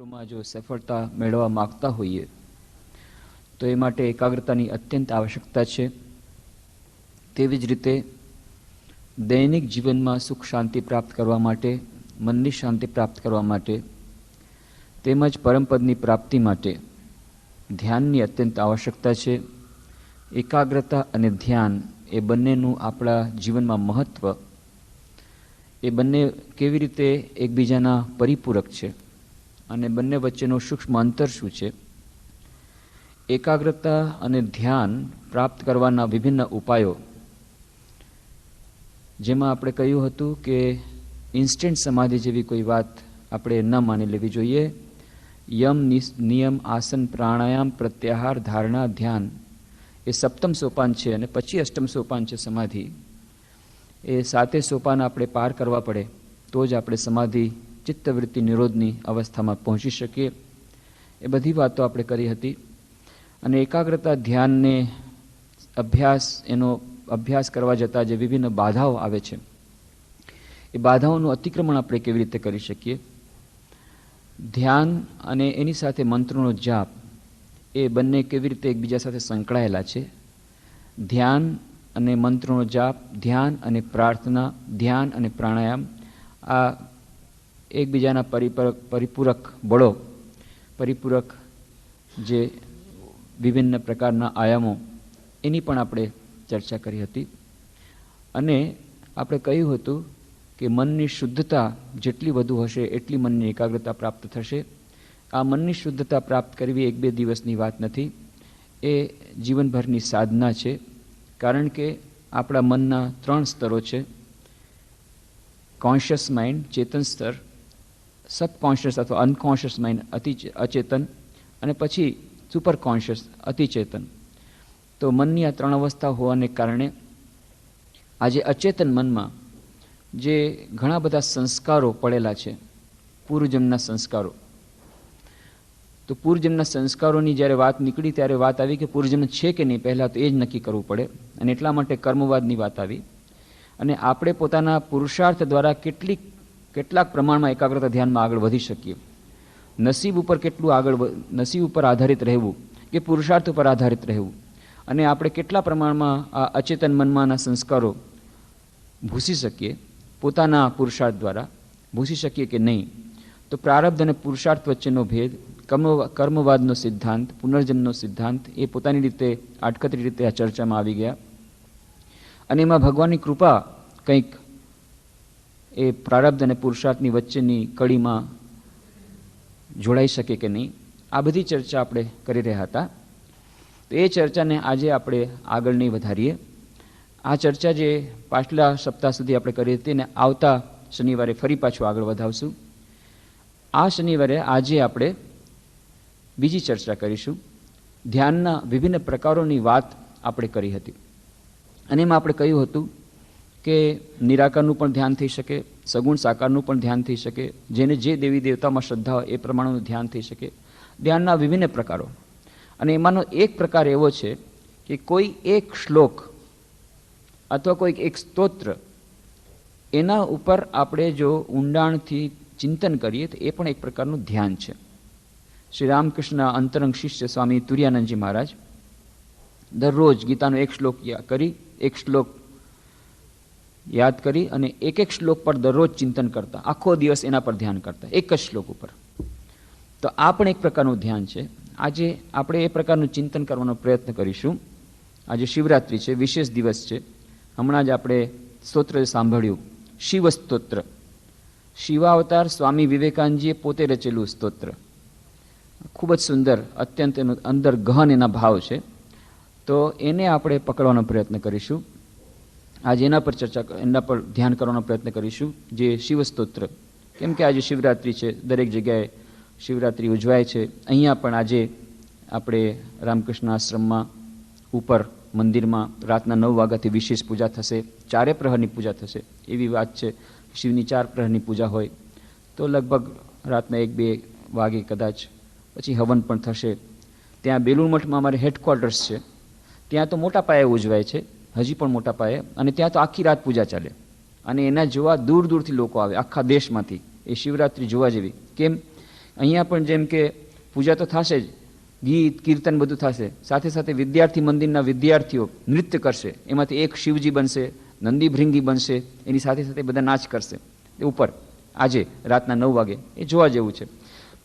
ક્ષેત્રોમાં જો સફળતા મેળવવા માગતા હોઈએ તો એ માટે એકાગ્રતાની અત્યંત આવશ્યકતા છે. તેવી જ રીતે દૈનિક જીવનમાં સુખ શાંતિ પ્રાપ્ત કરવા માટે, મનની શાંતિ પ્રાપ્ત કરવા માટે તેમજ પરમપદની પ્રાપ્તિ માટે ધ્યાનની અત્યંત આવશ્યકતા છે. એકાગ્રતા અને ધ્યાન એ બંનેનું આપણા જીવનમાં મહત્ત્વ, એ બંને કેવી રીતે એકબીજાના પરિપૂરક છે અને બંને વચ્ચેનો સૂક્ષ્મ અંતર શું છે. એકાગ્રતા અને ધ્યાન પ્રાપ્ત કરવાના વિભિન્ન ઉપાયો, જેમાં આપણે કહ્યું હતું કે ઇન્સ્ટન્ટ સમાધિ જેવી કોઈ વાત આપણે ન માની લેવી જોઈએ. યમ, નિયમ, આસન, પ્રાણાયામ, પ્રત્યાહાર, ધારણા, ધ્યાન એ સપ્તમ સોપાન છે અને પછી અષ્ટમ સોપાન છે સમાધિ. એ સાતે સોપાન આપણે પાર કરવા પડે તો જ આપણે સમાધિ ચિત્તવૃત્તિ નિરોધની અવસ્થામાં પહોંચી શકીએ. એ બધી વાતો આપણે કરી હતી. અને એકાગ્રતા ધ્યાનને એનો અભ્યાસ કરવા જતાં જે વિભિન્ન બાધાઓ આવે છે, એ બાધાઓનું અતિક્રમણ આપણે કેવી રીતે કરી શકીએ. ધ્યાન અને એની સાથે મંત્રોનો જાપ એ બંને કેવી રીતે એકબીજા સાથે સંકળાયેલા છે. ધ્યાન અને મંત્રોનો જાપ, ધ્યાન અને પ્રાર્થના, ધ્યાન અને પ્રાણાયામ, આ એકબીજાના પરિપૂરક બળો, પરિપૂરક જે વિભિન્ન પ્રકારના આયામો, એની પણ આપણે ચર્ચા કરી હતી. અને આપણે કહ્યું હતું કે મનની શુદ્ધતા જેટલી વધુ હશે એટલી મનની એકાગ્રતા પ્રાપ્ત થશે. આ મનની શુદ્ધતા પ્રાપ્ત કરવી એક બે દિવસની વાત નથી, એ જીવનભરની સાધના છે. કારણ કે આપણા મનના 3 સ્તરો છે: કોન્શિયસ માઇન્ડ, ચેતન સ્તર, સબકોન્શિયસ અથવા અનકોન્શિયસ માઇન્ડ, અચેતન, અને પછી સુપર કોન્શિયસ, અતિચેતન. તો મનની આ 3 અવસ્થા હોવાને કારણે આજે અચેતન મનમાં જે ઘણા બધા સંસ્કારો પડેલા છે, પૂર્વજન્મના સંસ્કારો, તો પૂર્વજન્મના સંસ્કારોની જ્યારે વાત નીકળી ત્યારે વાત આવી કે પૂર્વજન્મ છે કે નહીં, પહેલાં તો એ જ નક્કી કરવું પડે. અને એટલા માટે કર્મવાદની વાત આવી. અને આપણે પોતાના પુરુષાર્થ દ્વારા કેટલાક પ્રમાણમાં એકાગ્રતા ધ્યાનમાં આગળ વધી શકીએ. નસીબ ઉપર નસીબ ઉપર આધારિત રહેવું કે પુરુષાર્થ ઉપર આધારિત રહેવું, અને આપણે કેટલા પ્રમાણમાં આ અચેતન મનમાંના સંસ્કારો ભૂસી શકીએ, પોતાના પુરુષાર્થ દ્વારા ભૂસી શકીએ કે નહીં. તો પ્રારબ્ધ અને પુરુષાર્થ વચ્ચેનો ભેદ, કર્મવાદનો સિદ્ધાંત, પુનર્જન્મનો સિદ્ધાંત એ પોતાની રીતે આડકતરી રીતે આ ચર્ચામાં આવી ગયા. અને એમાં ભગવાનની કૃપા કંઈક એ પ્રારબ્ધ અને પુરુષાર્થની વચ્ચેની કડીમાં જોડાઈ શકે કે નહીં, આ બધી ચર્ચા આપણે કરી રહ્યા હતા. તો એ ચર્ચાને આજે આપણે આગળ નહીં વધારીએ. આ ચર્ચા જે પાછલા સપ્તાહ સુધી આપણે કરી હતી ને આવતા શનિવારે ફરી પાછું આગળ વધાવશું. આ શનિવારે આજે આપણે બીજી ચર્ચા કરીશું. ધ્યાનના વિભિન્ન પ્રકારોની વાત આપણે કરી હતી. અને એમાં આપણે કહ્યું હતું કે નિરાકારનું પણ ધ્યાન થઈ શકે, સગુણ સાકારનું પણ ધ્યાન થઈ શકે, જેને જે દેવી દેવતામાં શ્રદ્ધા હોય એ પ્રમાણેનું ધ્યાન થઈ શકે. ધ્યાનના વિભિન્ન પ્રકારો. અને એમાંનો એક પ્રકાર એવો છે કે કોઈ એક શ્લોક અથવા કોઈક એક સ્તોત્ર, એના ઉપર આપણે જો ઊંડાણથી ચિંતન કરીએ તો એ પણ એક પ્રકારનું ધ્યાન છે. શ્રી રામકૃષ્ણના અંતરંગ શિષ્ય સ્વામી તુર્યાનંદજી મહારાજ દરરોજ ગીતાનો એક શ્લોક યાદ કરી અને એક શ્લોક પર દરરોજ ચિંતન કરતા, આખો દિવસ એના પર ધ્યાન કરતા, એક જ શ્લોક ઉપર. તો આ પણ એક પ્રકારનું ધ્યાન છે. આજે આપણે એ પ્રકારનું ચિંતન કરવાનો પ્રયત્ન કરીશું. આજે શિવરાત્રિ છે, વિશેષ દિવસ છે. હમણાં જ આપણે સ્તોત્ર સાંભળ્યું, શિવ સ્તોત્ર. શિવાવતાર સ્વામી વિવેકાનંદજીએ પોતે રચેલું સ્તોત્ર. ખૂબ જ સુંદર, અત્યંત એનું અંદર ગહન એના ભાવ છે. તો એને આપણે પકડવાનો પ્રયત્ન કરીશું. આજે એના પર ધ્યાન કરવાનો પ્રયત્ન કરીશું, જે શિવ સ્તોત્ર. કેમ કે આજે શિવરાત્રિ છે, દરેક જગ્યાએ શિવરાત્રિ ઉજવાય છે. અહીંયા પણ આજે આપણે રામકૃષ્ણ આશ્રમમાં ઉપર મંદિરમાં રાતના 9 વાગ્યાથી વિશેષ પૂજા થશે. 4 પ્રહરની પૂજા થશે. એવી વાત છે શિવની 4 પ્રહરની પૂજા હોય તો લગભગ રાતના 1-2 વાગે કદાચ પછી હવન પણ થશે. ત્યાં બેલુર મઠમાં અમારે હેડક્વાર્ટર્સ છે, ત્યાં તો મોટા પાયે ઉજવાય છે, હજી પણ મોટા પાયે. અને ત્યાં તો આખી રાત પૂજા ચાલે. અને એના જોવા દૂર દૂરથી લોકો આવે, આખા દેશમાંથી. એ શિવરાત્રિ જોવા જેવી. કેમ અહીંયા પણ જેમ કે પૂજા તો થશે જ, ગીત કીર્તન બધું થશે, સાથે સાથે વિદ્યાર્થી મંદિરના વિદ્યાર્થીઓ નૃત્ય કરશે, એમાંથી એક શિવજી બનશે, નંદી ભૃંગી બનશે, એની સાથે સાથે બધા નાચ કરશે એ ઉપર આજે રાતના 9 વાગે. એ જોવા જેવું છે.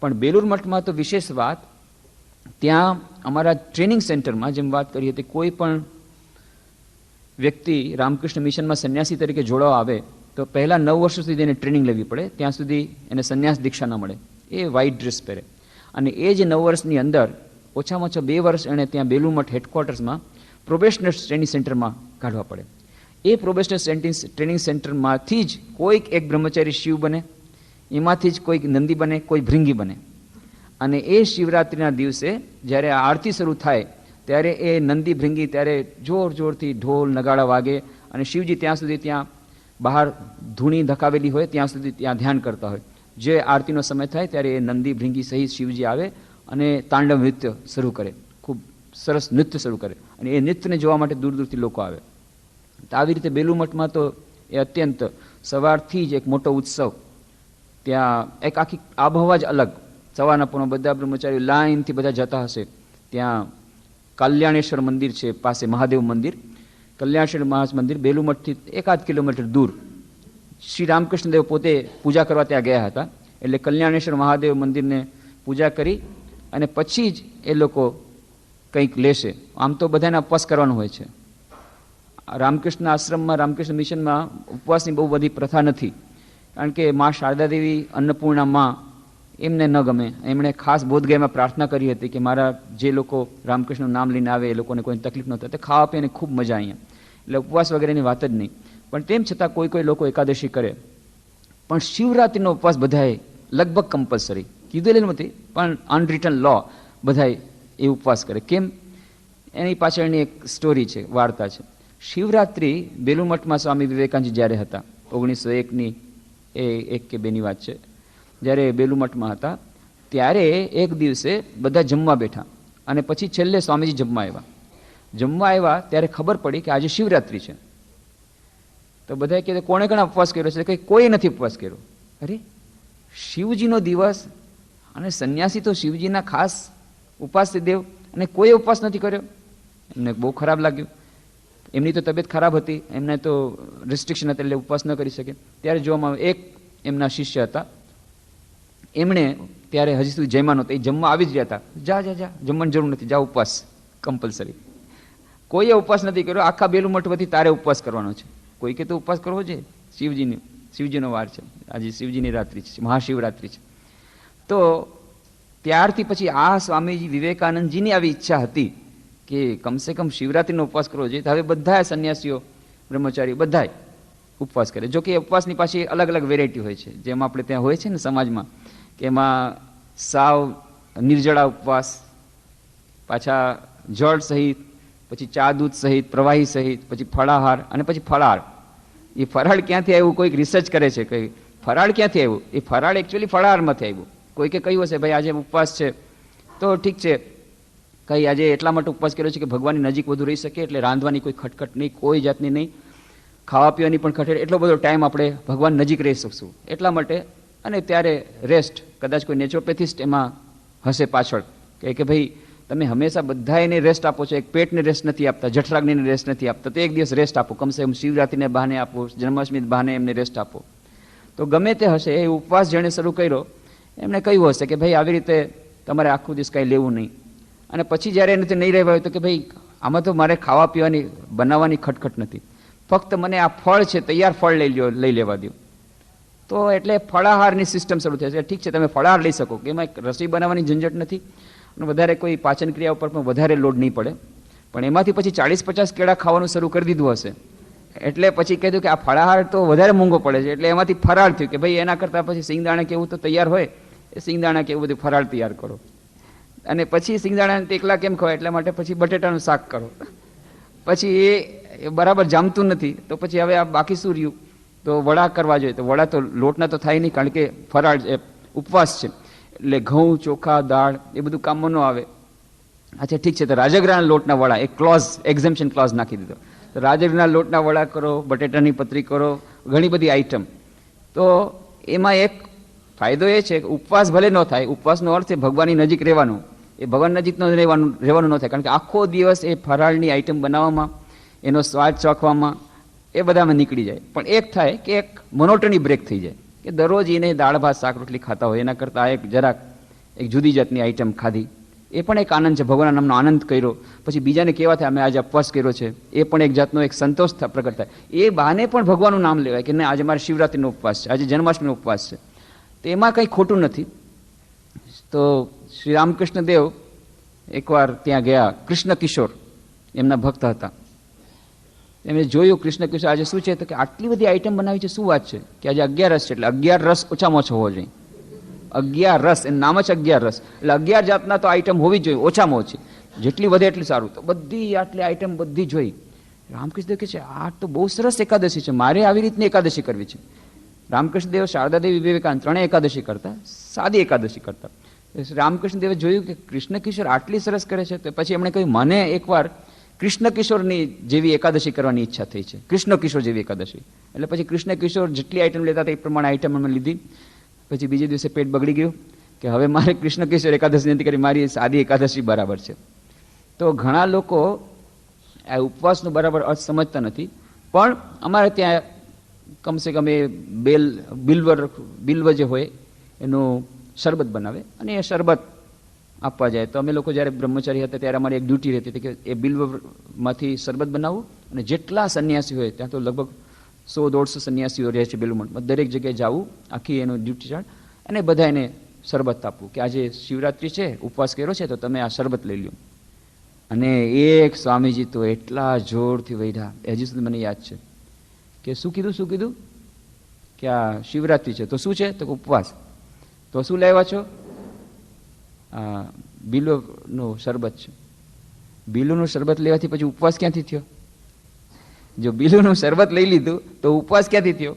પણ બેલુર મઠમાં તો વિશેષ વાત, ત્યાં અમારા ટ્રેનિંગ સેન્ટરમાં જેમ વાત કરી હતી, કોઈ પણ વ્યક્તિ રામકૃષ્ણ મિશનમાં સંન્યાસી તરીકે જોડાવા આવે તો પહેલાં 9 વર્ષ સુધી એને ટ્રેનિંગ લેવી પડે, ત્યાં સુધી એને સંન્યાસ દીક્ષા ન મળે. એ વ્હાઇટ ડ્રેસ પહેરે. અને એ જ 9 વર્ષની અંદર ઓછામાં ઓછા 2 વર્ષ એણે ત્યાં બેલુર મઠ હેડક્વાર્ટર્સમાં પ્રોબેશનર ટ્રેનિંગ સેન્ટરમાં કાઢવા પડે. એ પ્રોબેશનર ટ્રેનિંગ સેન્ટરમાંથી જ કોઈક એક બ્રહ્મચારી શિવ બને, એમાંથી જ કોઈક નંદી બને, કોઈ ભૃંગી બને. અને એ શિવરાત્રિના દિવસે જ્યારે આ આરતી શરૂ થાય ત્યારે એ નંદી ભૃંગી ત્યારે જોર જોરથી ઢોલ નગાડા વાગે અને શિવજી ત્યાં સુધી ત્યાં બહાર ધૂણી ધકાવેલી હોય ત્યાં સુધી ત્યાં ધ્યાન કરતા હોય. જે આરતીનો સમય થાય ત્યારે એ નંદી ભૃંગી સહિત શિવજી આવે અને તાંડવ નૃત્ય શરૂ કરે, ખૂબ સરસ નૃત્ય શરૂ કરે. અને એ નૃત્યને જોવા માટે દૂર દૂરથી લોકો આવે. તો આવી રીતે બેલુર મઠમાં તો એ અત્યંત સવારથી જ એક મોટો ઉત્સવ, ત્યાં એક આખી આબહવા જ અલગ. સવારના પૂર્ણ બધા બ્રહ્મચારીઓ લાઈનથી બધા જતા હશે. ત્યાં કલ્યાણેશ્વર મંદિર છે પાસે, મહાદેવ મંદિર, કલ્યાણેશ્વર મંદિર બેલુર મઠથી 1-8 કિલોમીટર દૂર. શ્રી રામકૃષ્ણદેવ પોતે પૂજા કરવા ત્યાં ગયા હતા, એટલે કલ્યાણેશ્વર મહાદેવ મંદિરને પૂજા કરી અને પછી જ એ લોકો કંઈક લેશે. આમ તો બધાને ઉપવાસ કરવાનો હોય છે. રામકૃષ્ણ આશ્રમમાં, રામકૃષ્ણ મિશનમાં ઉપવાસની બહુ બધી પ્રથા નથી, કારણ કે મા શારદા દેવી અન્નપૂર્ણા માં એમને ન ગમે. એમણે ખાસ બોધગયામાં પ્રાર્થના કરી હતી કે મારા જે લોકો રામકૃષ્ણનું નામ લઈને આવે એ લોકોને કોઈ તકલીફ ન થાય. તો ખાવા પીવાની ખૂબ મજા અહીંયા, એટલે ઉપવાસ વગેરેની વાત જ નહીં. પણ તેમ છતાં કોઈ લોકો એકાદશી કરે. પણ શિવરાત્રિનો ઉપવાસ બધાએ લગભગ કમ્પલસરી, કીધેલું નથી પણ અનરિટન લો, બધાએ એ ઉપવાસ કરે. કેમ? એની પાછળની એક સ્ટોરી છે, વાર્તા છે. શિવરાત્રિ બેલુર મઠમાં સ્વામી વિવેકાનંદજી જ્યારે હતા, 1901ની એ 1 કે 2ની વાત છે, જ્યારે બેલુર મઠમાં હતા ત્યારે એક દિવસે બધા જમવા બેઠા અને પછી છેલ્લે સ્વામીજી જમવા આવ્યા ત્યારે ખબર પડી કે આજે શિવરાત્રિ છે. તો બધાએ કીધું કોણે ઉપવાસ કર્યો છે? કંઈ કોઈ નથી ઉપવાસ કર્યો. અરે, શિવજીનો દિવસ અને સંન્યાસી તો શિવજીના ખાસ ઉપાસ્ય દેવ અને કોઈ ઉપવાસ નથી કર્યો. એમને બહુ ખરાબ લાગ્યું. એમની તો તબિયત ખરાબ હતી, એમને તો રિસ્ટ્રિક્શન હતા એટલે ઉપવાસ ન કરી શકે. ત્યારે જોવામાં આવે એક એમના શિષ્ય હતા, એમણે ત્યારે હજી સુધી જમ્યા નહોતા, એ જમવા આવી જ રહ્યા હતા. જા જમવાની જરૂર નથી, જા ઉપવાસ કમ્પલસરી. કોઈએ ઉપવાસ નથી કર્યો. આખા બેલુર મઠ વતી તારે ઉપવાસ કરવાનો છે. કોઈ કે તો ઉપવાસ કરવો છે, શિવજીનો વાર છે, આજે શિવજીની રાત્રિ છે, મહાશિવરાત્રિ છે. તો ત્યારથી પછી આ સ્વામીજી વિવેકાનંદજીની આવી ઈચ્છા હતી કે કમસે કમ શિવરાત્રિનો ઉપવાસ કરવો જોઈએ. તો હવે બધા સંન્યાસીઓ, બ્રહ્મચારીઓ બધાય ઉપવાસ કરે. જો કે ઉપવાસની પાછી અલગ અલગ વેરાયટી હોય છે, જેમ આપણે ત્યાં હોય છે ને સમાજમાં, કે એમાં સાવ નિર્જળા ઉપવાસ, પાછા જળ સહિત, પછી ચા દૂધ સહિત, પ્રવાહી સહિત, પછી ફળાહાર અને પછી ફળાર. એ ફરાળ ક્યાંથી આવ્યું? કોઈક રિસર્ચ કરે છે કે ફરાળ ક્યાંથી આવ્યું. એ ફરાળ એકચ્યુઅલી ફળાહારમાંથી આવ્યું. કોઈકે કહ્યું હશે ભાઈ આજે ઉપવાસ છે તો ઠીક છે, કંઈ આજે એટલા માટે ઉપવાસ કર્યો છે કે ભગવાનની નજીક વધુ રહી શકે, એટલે રાંધવાની કોઈ ખટખટ નહીં, કોઈ જાતની નહીં, ખાવા પીવાની પણ ખટખટ, એટલો બધો ટાઈમ આપણે ભગવાન નજીક રહી શકશું એટલા માટે. અને ત્યારે રેસ્ટ, કદાચ કોઈ નેચરોપેથિસ્ટ એમાં હશે પાછળ કે ભાઈ તમે હંમેશા બધા એને રેસ્ટ આપો છો, એક પેટને રેસ્ટ નથી આપતા, જઠરાગ્નિને રેસ્ટ નથી આપતા, તો એક દિવસ રેસ્ટ આપો, કમસે કમ શિવરાત્રિને બહાને આપો, જન્માષ્ટમી બહાને એમને રેસ્ટ આપો. તો ગમે તે હશે, એ ઉપવાસ જેણે શરૂ કર્યો એમણે કહ્યું હશે કે ભાઈ આવી રીતે તમારે આખું દિવસ કાંઈ લેવું નહીં. અને પછી જ્યારે એનાથી નહીં રહેવા હોય તો કે ભાઈ આમાં તો મારે ખાવા પીવાની બનાવવાની ખટખટ નથી, ફક્ત મને આ ફળ છે, તૈયાર ફળ લઈ લેવા દો. તો એટલે ફળાહારની સિસ્ટમ શરૂ થશે. ઠીક છે, તમે ફળાહાર લઈ શકો, કે એમાં રસોઈ બનાવવાની ઝંઝટ નથી અને વધારે કોઈ પાચન ક્રિયા ઉપર પણ વધારે લોડ નહીં પડે. પણ એમાંથી પછી 40-50 કેળા ખાવાનું શરૂ કરી દીધું હશે, એટલે પછી કીધું કે આ ફળાહાર તો વધારે મોંઘો પડે છે, એટલે એમાંથી ફરાળ થયું કે ભાઈ એના કરતાં પછી સિંગદાણા કેવું તો તૈયાર હોય, એ સિંગદાણા કેવું બધું ફરાળ તૈયાર કરો. અને પછી સિંગદાણા એકલા કેમ ખવાય, એટલા માટે પછી બટેટાનું શાક કરો. પછી એ બરાબર જામતું નથી, તો પછી હવે આ બાકી શું રહ્યું? તો વડા કરવા જોઈએ. તો વડા તો લોટના તો થાય નહીં, કારણ કે ફરાળ ઉપવાસ છે, એટલે ઘઉં, ચોખા, દાળ એ બધું કામમાં ન આવે. અચ્છા ઠીક છે, તો રાજગરાના લોટના વડા, એક ક્લોઝ, એક્ઝેમ્પશન ક્લોઝ નાખી દીધો. તો રાજગરાના લોટના વડા કરો, બટેટાની પતરી કરો, ઘણી બધી આઈટમ. તો એમાં એક ફાયદો એ છે કે ઉપવાસ ભલે ન થાય, ઉપવાસનો અર્થ એ ભગવાનની નજીક રહેવાનું, એ ભગવાન નજીક રહેવાનું ન થાય, કારણ કે આખો દિવસ એ ફરાળની આઈટમ બનાવવામાં, એનો સ્વાદ ચાખવામાં, એ બધામાં નીકળી જાય. પણ એક થાય કે એક મોનોટની બ્રેક થઈ જાય, કે દરરોજ એને દાળ ભાત શાક રોટલી ખાતા હોય, એના કરતાં એક જરાક એક જુદી જાતની આઈટમ ખાધી, એ પણ એક આનંદ છે, ભગવાનના નામનો આનંદ કર્યો. પછી બીજાને કેવા થાય અમે આજે ઉપવાસ કર્યો છે, એ પણ એક જાતનો એક સંતોષ પ્રગટ થાય. એ બહાને પણ ભગવાનનું નામ લેવાય કે ના આજે મારે શિવરાત્રિનો ઉપવાસ છે, આજે જન્માષ્ટમીનો ઉપવાસ છે, તો એમાં કંઈ ખોટું નથી. તો શ્રી રામકૃષ્ણ દેવ એકવાર ત્યાં ગયા, કૃષ્ણ કિશોર એમના ભક્ત હતા. એમણે જોયું કૃષ્ણ કિશોર આજે શું છે, તો કે આટલી બધી આઈટમ બનાવી છે, શું વાત છે, કે આજે 11 રસ છે, એટલે 11 રસ ઓછામાં ઓછો હોવો જોઈએ. 11 રસ, એનું નામ જ 11 રસ, એટલે 11 જાતના તો આઈટમ હોવી જોઈએ ઓછામાં ઓછી, જેટલી વધે એટલું સારું. તો બધી આટલી આઈટમ બધી જોઈ. રામકૃષ્ણ દેવ કહે છે આ તો બહુ સરસ એકાદશી છે, મારે આવી રીતની એકાદશી કરવી છે. રામકૃષ્ણ દેવ, શારદા દેવી, વિવેકાનંદ ત્રણેય એકાદશી કરતા, સાદી એકાદશી કરતા. રામકૃષ્ણ દેવે જોયું કે કૃષ્ણ કિશોર આટલી સરસ કરે છે, તો પછી એમણે કહ્યું મને એકવાર કૃષ્ણ કિશોરની જેવી એકાદશી કરવાની ઈચ્છા થઈ છે, કૃષ્ણ કિશોર જેવી એકાદશી. એટલે પછી કૃષ્ણ કિશોર જેટલી આઈટમ લેતા હતા એ પ્રમાણે આઈટમ અમે લીધી. પછી બીજે દિવસે પેટ બગડી ગયું કે હવે મારે કૃષ્ણ કિશોર એકાદશી નથી કરી, મારી સાદી એકાદશી બરાબર છે. તો ઘણા લોકો આ ઉપવાસનો બરાબર અર્થ સમજતા નથી. પણ અમારે ત્યાં કમસે કમ એ બિલ્વ જે હોય એનું શરબત બનાવે, અને એ શરબત આપવા જાય. તો અમે લોકો જ્યારે બ્રહ્મચારી હતા ત્યારે અમારી એક ડ્યુટી રહેતી હતી કે એ બિલ્વમાંથી શરબત બનાવવું, અને જેટલા સંન્યાસી હોય ત્યાં તો લગભગ 100-150 સંન્યાસીઓ રહે છે બેલુમઠમાં, દરેક જગ્યાએ જવું, આખી એનું ડ્યુટી ચાર્જ, અને બધા એને શરબત આપવું કે આજે શિવરાત્રિ છે, ઉપવાસ કર્યો છે, તો તમે આ શરબત લઈ લો. અને એક સ્વામીજી તો એટલા જોરથી વૈધા, હજી સુધી મને યાદ છે કે શું કીધું કે આ શિવરાત્રિ છે તો શું છે, તો ઉપવાસ. તો શું લાવ્યા છો? બિલ્વનું શરબત છે. બિલ્વનું શરબત લેવાથી પછી ઉપવાસ ક્યાંથી થયો? જો બિલ્વનું શરબત લઈ લીધું તો ઉપવાસ ક્યાંથી થયો?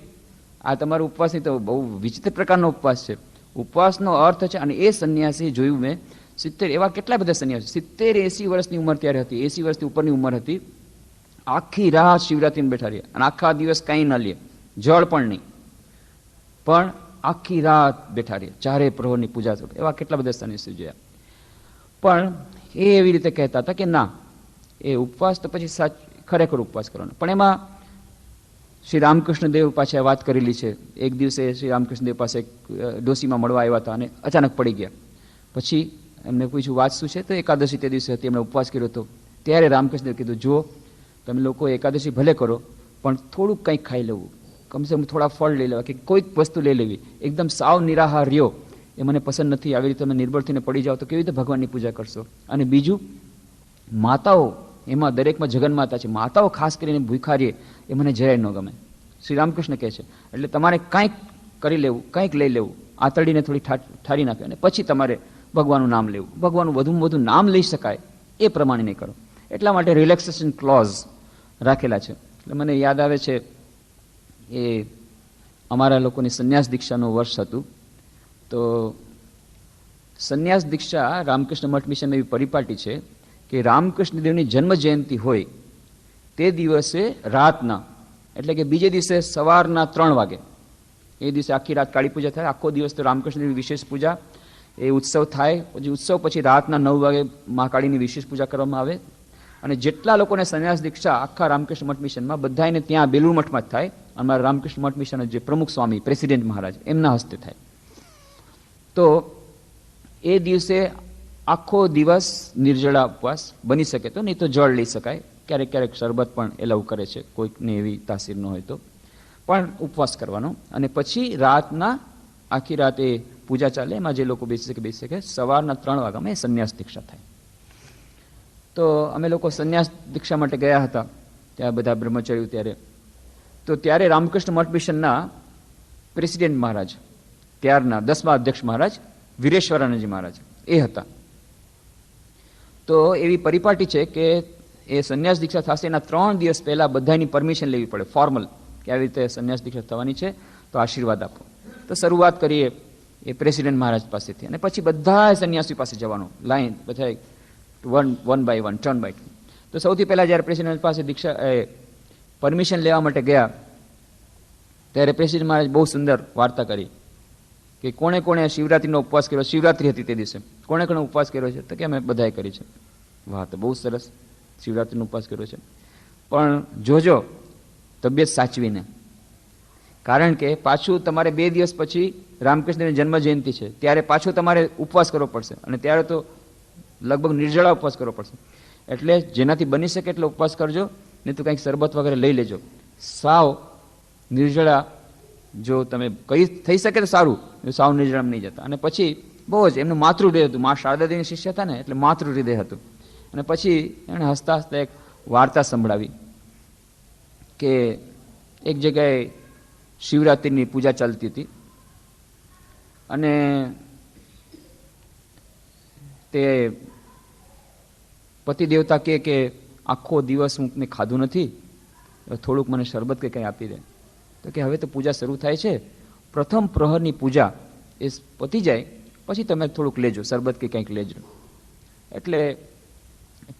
આ તમારો ઉપવાસની તો બહુ વિચિત્ર પ્રકારનો ઉપવાસ છે. ઉપવાસનો અર્થ છે, અને એ સંન્યાસી જોયું મેં 70, એવા કેટલા બધા સંન્યાસી 70-80 વર્ષની ઉંમર ત્યારે હતી, 80 વર્ષથી ઉપરની ઉંમર હતી, આખી રાત શિવરાત્રિને બેઠા રહ્યા, અને આખા દિવસ કંઈ ન લે, જળ પણ નહીં, પણ આખી રાત બેઠા રહ્યા, ચારે પ્રહરની પૂજા કરો. એવા કેટલા બધા સંન્યાસી જોયા. પણ એ એવી રીતે કહેતા હતા કે ના, એ ઉપવાસ તો પછી ખરેખર ઉપવાસ કરવાનો. પણ એમાં શ્રી રામકૃષ્ણ દેવ પાછા વાત કરેલી છે. એક દિવસે શ્રી રામકૃષ્ણ દેવ પાસે ડોસીમાં મળવા આવ્યા હતા, અને અચાનક પડી ગયા. પછી એમને પૂછ્યું વાત શું છે, તો એકાદશી તે દિવસે હતી, એમણે ઉપવાસ કર્યો હતો. ત્યારે રામકૃષ્ણ દેવ કીધું જો તમે લોકો એકાદશી ભલે કરો, પણ થોડુંક કંઈક ખાઈ લેવું, કમસે કમ થોડા ફળ લઈ લેવા, કે કોઈક વસ્તુ લઈ લેવી. એકદમ સાવ નિરાહાર રહ્યો એ મને પસંદ નથી. આવી રીતે તમે નિર્બળ થઈને પડી જાઓ તો કેવી રીતે ભગવાનની પૂજા કરશો? અને બીજું, માતાઓ, એમાં દરેકમાં જગન્માતા છે, માતાઓ ખાસ કરીને ભૂખા રહે એ મને જરાય ન ગમે. શ્રી રામકૃષ્ણ કહે છે એટલે તમારે કંઈક કરી લેવું, કંઈક લઈ લેવું, આતરડીને થોડી ઠારી નાખે, અને પછી તમારે ભગવાનનું નામ લેવું. ભગવાનનું વધુમાં વધુ નામ લઈ શકાય એ પ્રમાણે નહીં કરો. એટલા માટે રિલેક્સેશન ક્લોઝ રાખેલા છે. એટલે મને યાદ આવે છે એ અમારા લોકોની સંન્યાસ દીક્ષાનું વર્ષ હતું. તો સંન્યાસ દીક્ષા રામકૃષ્ણ મઠ મિશન એવી પરિપાટી છે કે રામકૃષ્ણ દેવની જન્મ જયંતિ હોય તે દિવસે રાતના, એટલે કે બીજે દિવસે સવારના 3 વાગે, એ દિવસે આખી રાત કાળી પૂજા થાય. આખો દિવસ તો રામકૃષ્ણ દેવની વિશેષ પૂજા, એ ઉત્સવ થાય. પછી ઉત્સવ પછી રાતના 9 વાગે મહાકાળીની વિશેષ પૂજા કરવામાં આવે. અને જેટલા લોકોને સંન્યાસ દીક્ષા આખા રામકૃષ્ણ મઠ મિશનમાં, બધાને ત્યાં બેલુર મઠમાં જ થાય. અમારા રામકૃષ્ણ મઠ મિશન જે પ્રમુખ સ્વામી, પ્રેસિડેન્ટ મહારાજ, એમના હસ્તે થાય. તો એ દિવસે આખો દિવસ નિર્જળા ઉપવાસ બની શકે તો, નહીં તો જળ લઈ શકાય. ક્યારેક ક્યારેક શરબત પણ એલાવ કરે છે, કોઈકને એવી તાસીર ન હોય તો, પણ ઉપવાસ કરવાનો. અને પછી રાતના આખી રાત એ પૂજા ચાલે, એમાં જે લોકો બેસી શકે. સવારના 3 વાગ્યામાં એ સંન્યાસ દીક્ષા થાય. તો અમે લોકો સંન્યાસ દીક્ષા માટે ગયા હતા ત્યાં બધા બ્રહ્મચારીઓ. ત્યારે રામકૃષ્ણ મઠ મિશનના પ્રેસિડેન્ટ મહારાજ, ત્યારના 10મા અધ્યક્ષ મહારાજ વીરેશ્વરાનંદજી મહારાજ એ હતા. તો એવી પરિપાટી છે કે એ સંન્યાસ દીક્ષા થશે એના 3 દિવસ પહેલા બધાની પરમિશન લેવી પડે, ફોર્મલ, કે આવી રીતે સંન્યાસ દીક્ષા થવાની છે તો આશીર્વાદ આપો. તો શરૂઆત કરીએ એ પ્રેસિડેન્ટ મહારાજ પાસેથી, અને પછી બધા સંન્યાસી પાસે જવાનું, લાઈન, બધા one by one, turn by turn. તો સૌથી પહેલા જ્યારે પ્રેસિડેન્ટ પાસે દીક્ષા પરમિશન લેવા માટે ગયા ત્યારે પ્રેસિડેન્ટ મહારાજ બહુ સુંદર વાર્તા કરી કે કોણે કોણે શિવરાત્રિનો ઉપવાસ કર્યો, શિવરાત્રિ હતી તે દિવસે કોણે કોણે ઉપવાસ કર્યો છે? તો કે અમે બધાએ કરી છે. વાહ, તો બહુ સરસ, શિવરાત્રિનો ઉપવાસ કર્યો છે. પણ જોજો તબિયત સાચવીને, કારણ કે પાછું તમારે 2 દિવસ પછી રામકૃષ્ણની જન્મ જયંતિ છે, ત્યારે પાછું તમારે ઉપવાસ કરવો પડશે, અને ત્યારે તો લગભગ નિર્જળા ઉપવાસ કરવો પડશે. એટલે જેનાથી બની શકે એટલો ઉપવાસ કરજો, નહીં તો કંઈક શરબત વગેરે લઈ લેજો. સાવ નિર્જળા જો તમે થઈ શકે તો સારું, સાવ નિર્જળામાં નહીં જતા. અને પછી બહુ જ એમનું માતૃ હૃદય હતું, મા શારદાદેવીના શિષ્ય હતા ને, એટલે માતૃ હૃદય હતું. અને પછી એણે હસતા હસતા એક વાર્તા સંભળાવી કે એક જગ્યાએ શિવરાત્રિની પૂજા ચાલતી હતી, અને તે પતિ દેવતા કે આખો દિવસ હું મેં ખાધું નથી, થોડુંક મને શરબત કે કંઈ આપી દે. તો કે હવે તો પૂજા શરૂ થાય છે, પ્રથમ પ્રહરની પૂજા એ પતી જાય પછી તમે થોડુંક લેજો, શરબત કે કંઈક લેજો. એટલે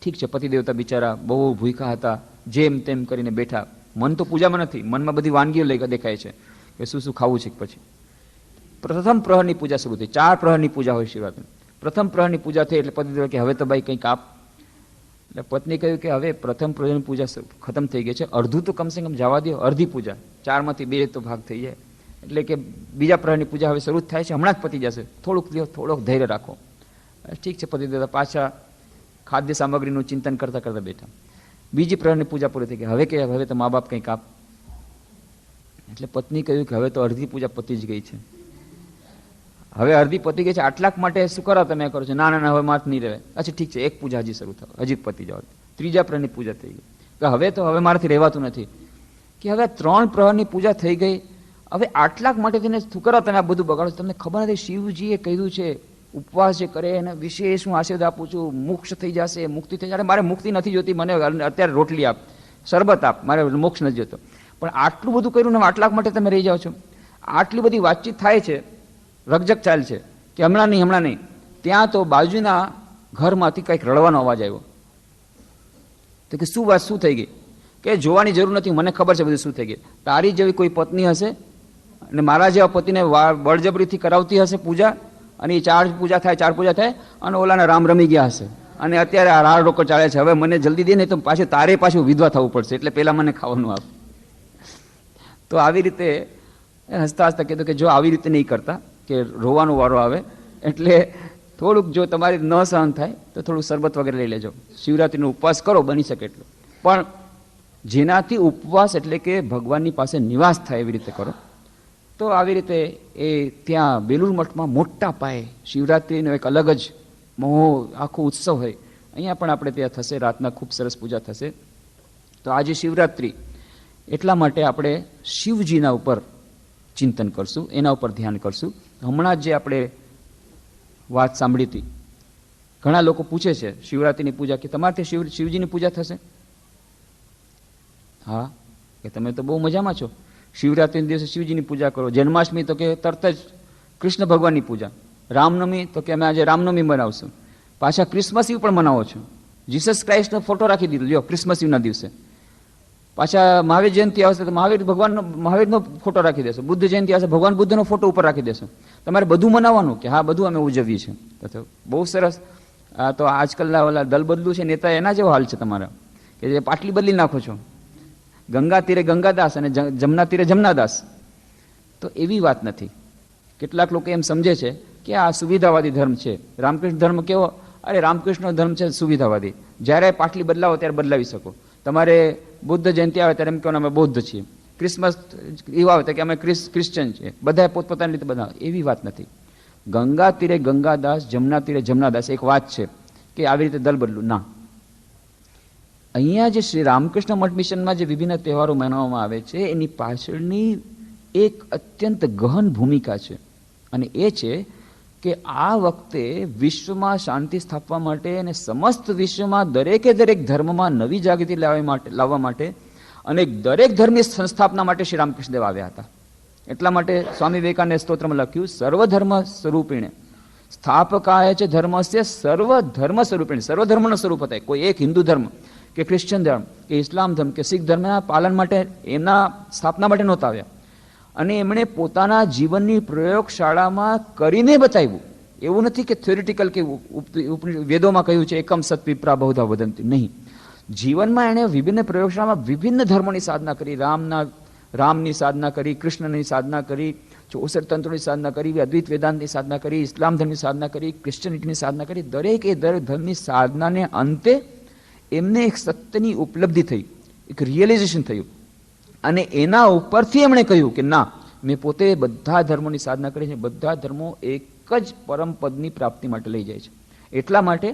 ઠીક છે, પતિ દેવતા બિચારા બહુ ભૂખ્યા હતા, જેમ તેમ કરીને બેઠા. મન તો પૂજામાં નથી, મનમાં બધી વાનગીઓ લઈ દેખાય છે કે શું શું ખાવું છે. પછી પ્રથમ પ્રહરની પૂજા શરૂ થઈ. 4 પ્રહરની પૂજા હોય શિવરાત્રી. પ્રથમ પ્રહરની પૂજા થઈ એટલે પતિ દેવતા કે હવે તો ભાઈ કંઈક આપ. એટલે પત્ની કહ્યું કે હવે પ્રથમ પ્રહરની પૂજા ખતમ થઈ ગઈ છે, અડધું તો કમસે કમ જવા દો, અડધી પૂજા, 4માંથી 2 તો ભાગ થઈ જાય. એટલે કે બીજા પ્રહરની પૂજા હવે શરૂ થાય છે, હમણાં જ પતી જશે, થોડોક ધૈર્ય રાખો. ઠીક છે, પતિ દેવતા પાછા ખાદ્ય સામગ્રીનું ચિંતન કરતા કરતા બેઠા. બીજી પ્રહરની પૂજા પૂરી થઈ ગઈ. હવે તો મા બાપ કંઈક આપ. એટલે પત્ની કહ્યું કે હવે તો અડધી પૂજા પતી જ ગઈ છે, હવે અડધી પતી ગઈ છે, આટલાક માટે શું કરો તમે કરો છો? ના ના ના, હવે માથ નહીં રહે. અચ્છા ઠીક છે, એક પૂજા હજી શરૂ થાય, હજી પતી જાવ. ત્રીજા પ્રહરની પૂજા થઈ ગઈ કે હવે મારાથી રહેવાતું નથી, કે હવે 3 પ્રહરની પૂજા થઈ ગઈ, હવે આટલાક માટે તેને શું કરો તમે આ બધું બગાડો? તમને ખબર નથી શિવજીએ કહ્યું છે ઉપવાસ જે કરે એને વિશેષ હું આશીર્વાદ આપું છું, મોક્ષ થઈ જશે, મુક્તિ થઈ જશે. મારે મુક્તિ નથી જોતી, મને અત્યારે રોટલી આપ, શરબત આપ, મારે મોક્ષ નથી જોતો. પણ આટલું બધું કર્યું ને આટલાક માટે તમે રહી જાઓ છો. આટલી બધી વાતચીત થાય છે, રકઝક ચાલ છે કે હમણાં નહીં. ત્યાં તો બાજુના ઘરમાંથી કંઈક રડવાનો અવાજ આવ્યો. તો કે શું વાત, શું થઈ ગઈ? કે જોવાની જરૂર નથી, મને ખબર છે બધું શું થઈ ગયું. તારી જેવી કોઈ પત્ની હશે અને મારા જેવા પતિને બળજબરીથી કરાવતી હશે પૂજા, અને એ 4 પૂજા થાય, અને ઓલાના રામ રમી ગયા હશે, અને અત્યારે આ રાડ રોકો ચાલે છે. હવે મને જલ્દી દે, નહીં તો પાછું વિધવા થવું પડશે, એટલે પહેલાં મને ખાવાનું આપ. તો આવી રીતે હસતા હસતા કીધું કે જો આવી રીતે નહીં કરતા, કે રોવાનો વારો આવે, એટલે થોડુંક જો તમારી ન સહન થાય તો થોડું શરબત વગેરે લઈ લેજો. શિવરાત્રિનો ઉપવાસ કરો બની શકે એટલું, પણ જેનાથી ઉપવાસ એટલે કે ભગવાનની પાસે નિવાસ થાય એવી રીતે કરો. તો આવી રીતે એ ત્યાં બેલુર મઠમાં મોટા પાયે શિવરાત્રિનો એક અલગ જ આખો ઉત્સવ હોય. અહીંયા પણ આપણે ત્યાં થશે, રાતના ખૂબ સરસ પૂજા થશે. તો આજે શિવરાત્રિ એટલા માટે આપણે શિવજીના ઉપર ચિંતન કરશું, એના ઉપર ધ્યાન કરશું. હમણાં જ જે આપણે વાત સાંભળી હતી, ઘણા લોકો પૂછે છે શિવરાત્રિની પૂજા કે તમારે શિવજીની પૂજા થશે? હા, કે તમે તો બહુ મજામાં છો, શિવરાત્રિના દિવસે શિવજીની પૂજા કરો. જન્માષ્ટમી તો કે તરત જ કૃષ્ણ ભગવાનની પૂજા. રામનવમી તો કે અમે આજે રામનવમી મનાવશું. પાછા ક્રિસમસ ઇવ પણ મનાવો છો, જીસસ ક્રાઇસ્ટનો ફોટો રાખી દીધો, લ્યો ક્રિસમસ ઇવના દિવસે. પાછા મહાવીર જયંતિ આવશે તો મહાવીરનો ફોટો રાખી દેશો. બુદ્ધ જયંતિ આવશે, ભગવાન બુદ્ધનો ફોટો ઉપર રાખી દેશો. તમારે બધું મનાવવાનું કે હા બધું અમે ઉજવીએ છીએ. તો બહુ સરસ. તો આજકાલના ઓલા દલ બદલું છે નેતા, એના જેવો હાલ છે તમારા, કે જે પાટલી બદલી નાખો છો. ગંગા તીરે ગંગાદાસ અને જમના તીરે જમનાદાસ. તો એવી વાત નથી. કેટલાક લોકો એમ સમજે છે કે આ સુવિધાવાદી ધર્મ છે. રામકૃષ્ણ ધર્મ કેવો? અરે રામકૃષ્ણનો ધર્મ છે સુવિધાવાદી, જ્યારે પાટલી બદલાવો ત્યારે બદલાવી શકો. તમારે બુદ્ધ જયંતિ આવે ત્યારે એમ કહો અમે બૌદ્ધ છીએ, ક્રિસમસ એવા આવે કે અમે ક્રિશ્ચન છીએ, બધા પોતપોતાની રીતે બનાવે. એવી વાત નથી. ગંગા તીરે ગંગાદાસ, જમના તીરે જમનાદાસ એક વાત છે કે આવી રીતે દલ બદલું ના. અહીંયા જે શ્રી રામકૃષ્ણ મઠ મિશનમાં જે વિભિન્ન તહેવારો મનાવવામાં આવે છે એની પાછળની એક અત્યંત ગહન ભૂમિકા છે, અને એ છે કે આ વખતે વિશ્વમાં શાંતિ સ્થાપવા માટે અને સમસ્ત વિશ્વમાં દરેકે દરેક ધર્મમાં નવી જાગૃતિ લાવવા માટે અને દરેક ધર્મની સંસ્થાપના માટે શ્રી રામકૃષ્ણદેવ આવ્યા હતા. એટલા માટે સ્વામી વિવેકાનંદે સ્તોત્રમાં લખ્યું સર્વધર્મ સ્વરૂપિણે સ્થાપકાય છે ધર્મસ્ય સર્વધર્મ સ્વરૂપિણે. સર્વધર્મનો સ્વરૂપ હતા. કોઈ એક હિન્દુ ધર્મ કે ક્રિશ્ચન ધર્મ કે ઇસ્લામ ધર્મ કે શીખ ધર્મના પાલન માટે, એમના સ્થાપના માટે નહોતા આવ્યા. અને એમણે પોતાના જીવનની પ્રયોગશાળામાં કરીને બતાવ્યું. એવું નથી કે થિયોરિટિકલ કે વેદોમાં કહ્યું છે એકમ સત વિપ્રા બહુધા વદંતી, નહીં. જીવનમાં એણે વિભિન્ન પ્રયોગશાળામાં વિભિન્ન ધર્મોની સાધના કરી. રામની સાધના કરી, કૃષ્ણની સાધના કરી, 64 તંત્રોની સાધના કરી, અદ્વૈત વેદાંતની સાધના કરી, ઇસ્લામ ધર્મની સાધના કરી, ક્રિશ્ચિયનિટીની સાધના કરી. દરેક ધર્મની સાધનાને અંતે એમને એક સત્યની ઉપલબ્ધિ થઈ, એક રિયલાઇઝેશન થયું. અને એના ઉપરથી એમણે કહ્યું કે ના, મેં પોતે બધા ધર્મોની સાધના કરી છે, બધા ધર્મો એક જ પરમ પદની પ્રાપ્તિ માટે લઈ જાય છે. એટલા માટે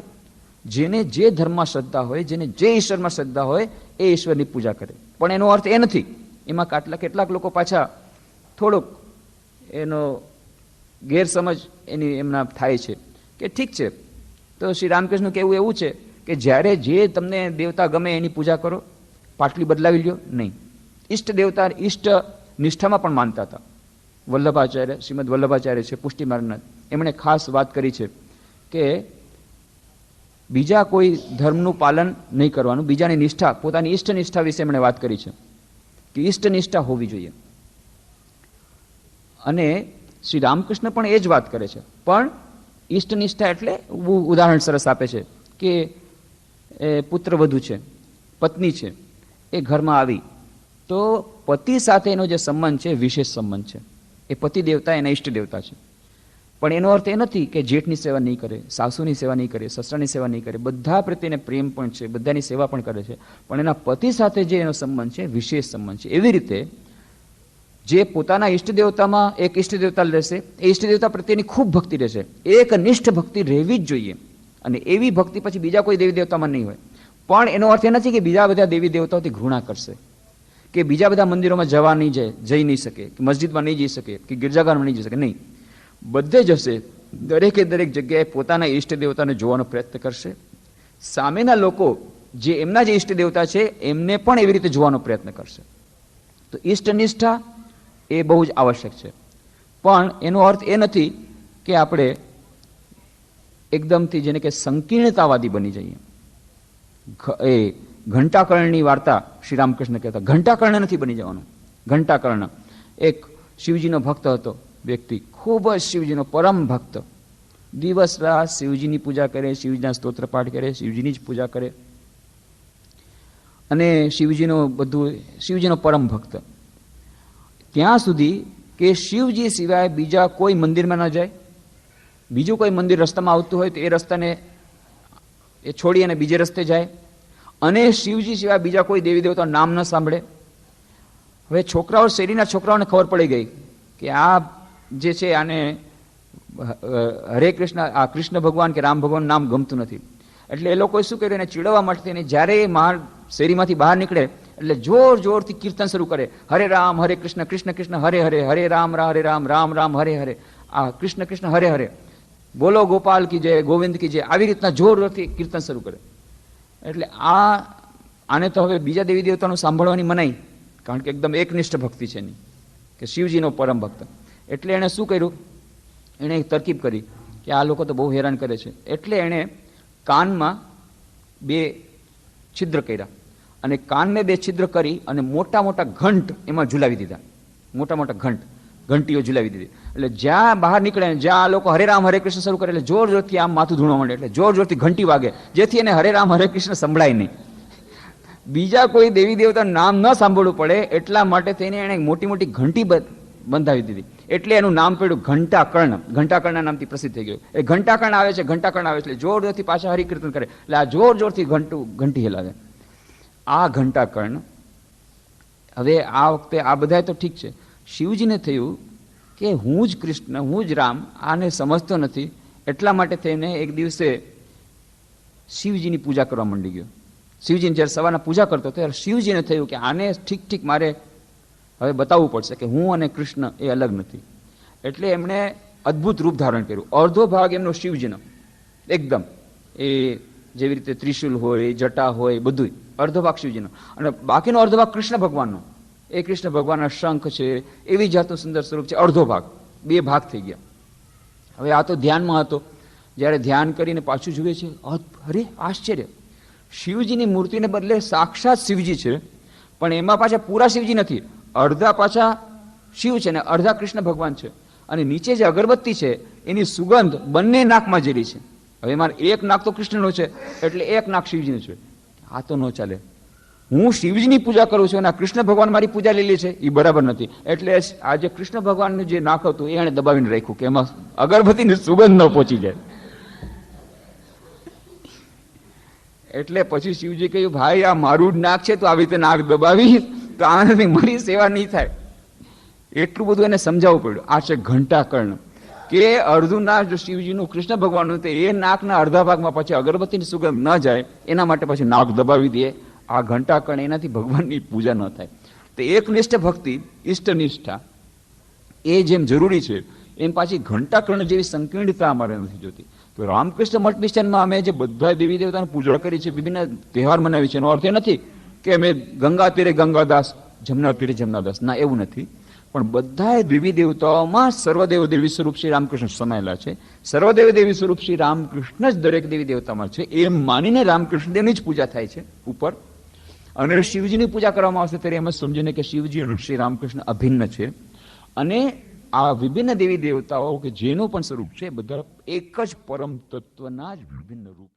જેને જે ધર્મમાં શ્રદ્ધા હોય, જેને જે ઈશ્વરમાં શ્રદ્ધા હોય, એ ઈશ્વરની પૂજા કરે. પણ એનો અર્થ એ નથી, એમાં કેટલાક લોકો પાછા થોડોક એનો ગેરસમજ એમના થાય છે કે ઠીક છે, તો શ્રી રામકૃષ્ણનું કહેવું એવું છે કે જ્યારે જે તમને દેવતા ગમે એની પૂજા કરો, પાટલી બદલાવી લ્યો નહીં. ઈષ્ટ દેવતા ઈષ્ટ નિષ્ઠામાં પણ માનતા હતા. વલ્લભાચાર્ય, શ્રીમદ વલ્લભાચાર્ય છે, પુષ્ટિ માર્ગનાથ, એમણે ખાસ વાત કરી છે કે બીજા કોઈ ધર્મનું પાલન નહીં કરવાનું, બીજાની નિષ્ઠા, પોતાની ઈષ્ટ નિષ્ઠા વિશે એમણે વાત કરી છે કે ઈષ્ટ નિષ્ઠા હોવી જોઈએ. અને શ્રી રામકૃષ્ણ પણ એ જ વાત કરે છે. પણ ઈષ્ટ નિષ્ઠા એટલે ઉદાહરણ સરસ આપે છે કે પુત્રવધુ છે, પત્ની છે, એ ઘરમાં આવી તો પતિ સાથે એનો જે સંબંધ છે વિશેષ સંબંધ છે. એ પતિ દેવતા એના ઈષ્ટ દેવતા છે. પણ એનો અર્થ એ નથી કે જેઠની સેવા નહીં કરે, સાસુની સેવા નહીં કરે, સસરાની સેવા નહીં કરે. બધા પ્રત્યેને પ્રેમ પણ છે, બધાની સેવા પણ કરે છે, પણ એના પતિ સાથે જે એનો સંબંધ છે વિશેષ સંબંધ છે. એવી રીતે જે પોતાના ઈષ્ટ દેવતામાં એક ઈષ્ટ દેવતા રહેશે, એ ઈષ્ટ દેવતા પ્રત્યેની ખૂબ ભક્તિ રહેશે. એક નિષ્ઠ ભક્તિ રહેવી જ જોઈએ. અને એવી ભક્તિ પછી બીજા કોઈ દેવી દેવતામાં નહીં હોય. પણ એનો અર્થ એ નથી કે બીજા બધા દેવી દેવતાઓથી ઘૃણા કરશે, કે બીજા બધા મંદિરોમાં જવા નહીં જાય, જઈ નહીં શકે, કે મસ્જિદમાં નહીં જઈ શકે, કે ગિરજાઘરમાં નહીં જઈ શકે, નહીં. બધે જશે, દરેકે દરેક જગ્યાએ પોતાના ઈષ્ટ દેવતાને જોવાનો પ્રયત્ન કરશે. સામેના લોકો જે એમના જે ઈષ્ટ દેવતા છે એમને પણ એવી રીતે જોવાનો પ્રયત્ન કરશે. તો ઈષ્ટ નિષ્ઠા એ બહુ જ આવશ્યક છે. પણ એનો અર્થ એ નથી કે આપણે એકદમથી જેને કે સંકીર્ણતાવાદી બની જઈએ. એ ઘંટાકર્ણની વાર્તા શ્રી રામકૃષ્ણ કહેતા, ઘંટાકર્ણ નથી બની જવાનું. ઘંટાકર્ણ એક શિવજીનો ભક્ત હતો વ્યક્તિ, ખૂબ જ શિવજીનો પરમ ભક્ત. દિવસ રાત શિવજીની પૂજા કરે, શિવજીના સ્તોત્ર પાઠ કરે, શિવજીની જ પૂજા કરે, અને શિવજીનો પરમ ભક્ત. ત્યાં સુધી કે શિવજી સિવાય બીજા કોઈ મંદિરમાં ન જાય. બીજું કોઈ મંદિર રસ્તામાં આવતું હોય તો એ રસ્તાને એ છોડી અને બીજે રસ્તે જાય. અને શિવજી સિવાય બીજા કોઈ દેવી દેવતાનું નામ ન સાંભળે. હવે શેરીના છોકરાઓને ખબર પડી ગઈ કે આ જે છે આને હરે કૃષ્ણ, આ કૃષ્ણ ભગવાન કે રામ ભગવાન નામ ગમતું નથી. એટલે એ લોકોએ શું કર્યું, એને ચીડવવા માટે જ્યારે એ શેરીમાંથી બહાર નીકળે એટલે જોર જોરથી કીર્તન શરૂ કરે, હરે રામ હરે કૃષ્ણ, કૃષ્ણ કૃષ્ણ હરે હરે, હરે રામ હરે રામ, રામ રામ હરે હરે, આ કૃષ્ણ કૃષ્ણ હરે હરે, બોલો ગોપાલ કી જય, ગોવિંદ કી જય, આવી રીતના જોરથી કીર્તન શરૂ કરે. એટલે આને તો હવે બીજા દેવી દેવતાનું સાંભળવાની મનાઈ, કારણ કે એકદમ એકનિષ્ઠ ભક્તિ છે એની, કે શિવજીનો પરમ ભક્ત. એટલે એણે શું કર્યું, એણે એક તરકીબ કરી કે આ લોકો તો બહુ હેરાન કરે છે. એટલે એણે કાનમાં 2 છિદ્ર કર્યા, અને કાનને 2 છિદ્ર કરી અને મોટા મોટા ઘંટ એમાં ઝુલાવી દીધા. મોટા મોટા ઘંટીઓ ઝુલાવી દીધી. એટલે જ્યાં બહાર નીકળે, જ્યાં આ લોકો હરે રામ હરે કૃષ્ણ શરૂ કરે, એટલે જોર જોરથી આમ માથું ધૂણવા માંડે, એટલે જોર જોરથી ઘંટી વાગે, જેથી એને હરે રામ હરે કૃષ્ણ સંભળાય નહીં. બીજા કોઈ દેવી દેવતાનું નામ ન સાંભળવું પડે એટલા માટે થઈને એણે મોટી મોટી ઘંટી બંધાવી દીધી. એટલે એનું નામ પડ્યું ઘંટાકર્ણ. ઘંટાકર્ણના નામથી પ્રસિદ્ધ થઈ ગયું. એ ઘંટાકર્ણ આવે છે, ઘંટાકર્ણ આવે છે, એટલે જોર જોરથી પાછા હરિકીર્તન કરે, એટલે આ જોર જોરથી ઘંટી હલાવે. આ ઘંટાકર્ણ. હવે આ વખતે આ બધા તો ઠીક છે, શિવજીને થયું કે હું જ કૃષ્ણ, હું જ રામ, આને સમજતો નથી. એટલા માટે થઈને એક દિવસે શિવજીની પૂજા કરવા માંડી ગયો. શિવજીને જ્યારે સવારના પૂજા કરતો ત્યારે શિવજીને થયું કે આને ઠીક મારે હવે બતાવવું પડશે કે હું અને કૃષ્ણ એ અલગ નથી. એટલે એમણે અદ્ભુત રૂપ ધારણ કર્યું. અડધો ભાગ એમનો શિવજીનો એકદમ, એ જેવી રીતે ત્રિશુલ હોય, જટા હોય, બધું અડધો ભાગ શિવજીનો, અને બાકીનો અડધો ભાગ કૃષ્ણ ભગવાનનો. એ કૃષ્ણ ભગવાનના શંખ છે, એવી જાતનું સુંદર સ્વરૂપ છે. અડધો ભાગ, 2 ભાગ થઈ ગયા. હવે આ તો ધ્યાનમાં હતો. જ્યારે ધ્યાન કરીને પાછું જુએ છે, અરે આશ્ચર્ય, શિવજીની મૂર્તિને બદલે સાક્ષાત શિવજી છે, પણ એમાં પાછા પૂરા શિવજી નથી, અડધા પાછા શિવ છે ને અડધા કૃષ્ણ ભગવાન છે. અને નીચે જે અગરબત્તી છે એની સુગંધ બંને નાકમાં જેરી છે. હવે મારે એક નાક તો કૃષ્ણનો છે એટલે એક નાક શિવજીનું છે. આ તો ન ચાલે. હું શિવજીની પૂજા કરું છું અને કૃષ્ણ ભગવાન મારી પૂજા લેલી છે, એ બરાબર નથી. એટલે આ જે કૃષ્ણ ભગવાનનું જે નાક હતું એને દબાવીને રાખ્યું કે એમાં અગરબત્તીની સુગંધ ન પહોંચી જાય. એટલે પછી શિવજી કહ્યું, ભાઈ આ મારું જ નાક છે, તો આવી રીતે નાક દબાવી તો આનાથી મારી સેવા નહીં થાય. એટલું બધું એને સમજાવવું પડ્યું. આ છે ઘંટાકર્ણ, કે અડધું નાક જો શિવજીનું કૃષ્ણ ભગવાનનું, તો એ નાકના અડધા ભાગમાં પછી અગરબત્તીની સુગંધ ન જાય એના માટે પછી નાક દબાવી દે. આ ઘંટાકર્ણ, એનાથી ભગવાનની પૂજા ન થાય. તો એકનિષ્ઠ ભક્તિ, ઇષ્ટનિષ્ઠા એ જેમ જરૂરી છે એમ પાછી ઘંટાકર્ણ જેવી સંકીર્ણતા અમારે નથી જોતી. તો રામકૃષ્ણ મઠ મિશનમાં અમે જે બધા દેવી દેવતાની પૂજા કરી છે, વિભિન્ન તહેવાર મનાવી છે, એનો અર્થ એ નથી કે અમે ગંગા તીરે ગંગાદાસ, જમના તીરે જમનાદાસ, ના એવું નથી. પણ બધા દેવી દેવતાઓમાં સર્વદેવ દેવી સ્વરૂપ શ્રી રામકૃષ્ણ સમાયેલા છે. સર્વદેવ દેવી સ્વરૂપ શ્રી રામકૃષ્ણ જ દરેક દેવી દેવતામાં છે એમ માનીને રામકૃષ્ણ દેવની જ પૂજા થાય છે ઉપર. અને શિવજીની પૂજા કરવામાં આવશે ત્યારે એમ જ સમજીને કે શિવજી અને શ્રી રામકૃષ્ણ અભિન્ન છે. અને આ વિભિન્ન દેવી દેવતાઓ કે જેનું પણ સ્વરૂપ છે બધા એક જ પરમ તત્વના જ વિભિન્ન રૂપ.